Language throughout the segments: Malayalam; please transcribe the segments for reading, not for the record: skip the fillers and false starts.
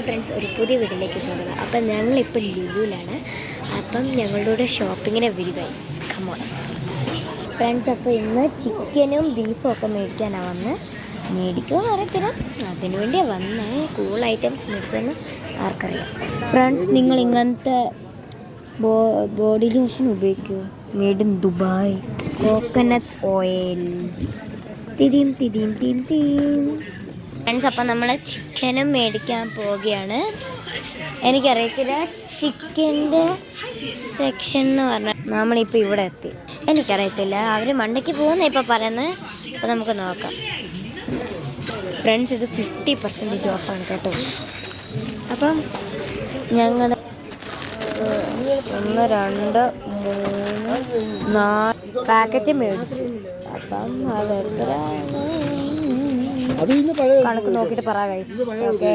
ഫ്രണ്ട്സ്, ഒരു പുതിയ വീട്ടിലേക്ക് സ്വാഗതം. അപ്പം ഞങ്ങളിപ്പോൾ ലുലുവിലാണ്. അപ്പം ഞങ്ങളുടെ കൂടെ ഷോപ്പിങ്ങിനെ വരിക കമോൺ ഫ്രണ്ട്സ്. അപ്പോൾ ഇന്ന് ചിക്കനും ബീഫും ഒക്കെ മേടിക്കാനാണ് വന്ന്. മേടിക്കുമെന്ന് അറിയത്തില്ല, അതിനു വേണ്ടിയാണ് വന്നത്. കൂൾ ഐറ്റംസ് മേടിക്കുമെന്ന് ആർക്കറിയാം. ഫ്രണ്ട്സ്, നിങ്ങൾ ഇങ്ങനത്തെ ബോഡി ലോഷൻ ഉപയോഗിക്കുക. Made in Dubai, coconut oil. Friends, അപ്പം നമ്മൾ ചിക്കനും മേടിക്കാൻ പോവുകയാണ്. എനിക്കറിയത്തില്ല ചിക്കൻ്റെ സെക്ഷൻ എന്ന് പറഞ്ഞാൽ നമ്മളിപ്പോൾ ഇവിടെ എത്തി. എനിക്കറിയത്തില്ല, അവർ മണ്ടയ്ക്ക് പോകുന്ന ഇപ്പോൾ പറയുന്നത്. അപ്പോൾ നമുക്ക് നോക്കാം ഫ്രണ്ട്സ്. ഇത് 50% ഓഫാണ് കേട്ടോ. അപ്പം ഞങ്ങൾ 1 2 3 4 പാക്കറ്റ് മേടിച്ചു. അപ്പം അത് എത്ര കണക്ക് നോക്കിയിട്ട് പറ ഗൈസ്. ഓക്കെ,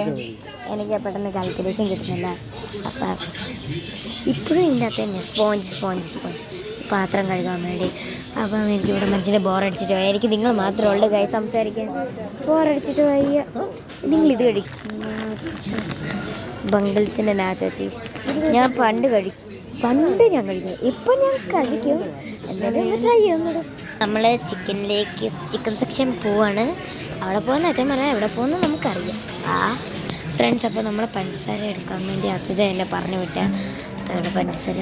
എനിക്ക് പെട്ടെന്ന് കാൽക്കുലേഷൻ കിട്ടുന്നില്ല. അപ്പം ഇപ്പോഴും ഇതിൻ്റെ അകത്ത് തന്നെ സ്പോഞ്ച് പാത്രം കഴുകാൻ വേണ്ടി. അപ്പം എനിക്കിവിടെ മനുഷ്യനെ ബോറടിച്ചിട്ട് വയ്യ. എനിക്ക് നിങ്ങൾ മാത്രമേ ഉള്ളൂ ഗൈസ് സംസാരിക്കാൻ. ബോറടിച്ചിട്ട് വയ്യ. നിങ്ങളിത് കഴിക്കും, ബംഗിൾസിൻ്റെ നാച്ചോ ചീസ്. ഞാൻ പണ്ട് കഴിക്കും. ഞാൻ കഴിക്കും. ഇപ്പം ഞാൻ കഴിക്കും. എന്തായാലും ട്രൈ ചെയ്യുന്നത്. നമ്മൾ ചിക്കൻ സെക്ഷൻ പോവാണ്. അവിടെ പോകുന്ന അച്ഛൻ പറഞ്ഞാൽ എവിടെ പോകുന്നത് നമുക്കറിയാം. ഫ്രണ്ട്സ്, അപ്പോൾ നമ്മൾ പഞ്ചസാര എടുക്കാൻ വേണ്ടി അച്ഛൻ എല്ലാം പറഞ്ഞു വിട്ട പഞ്ചസാര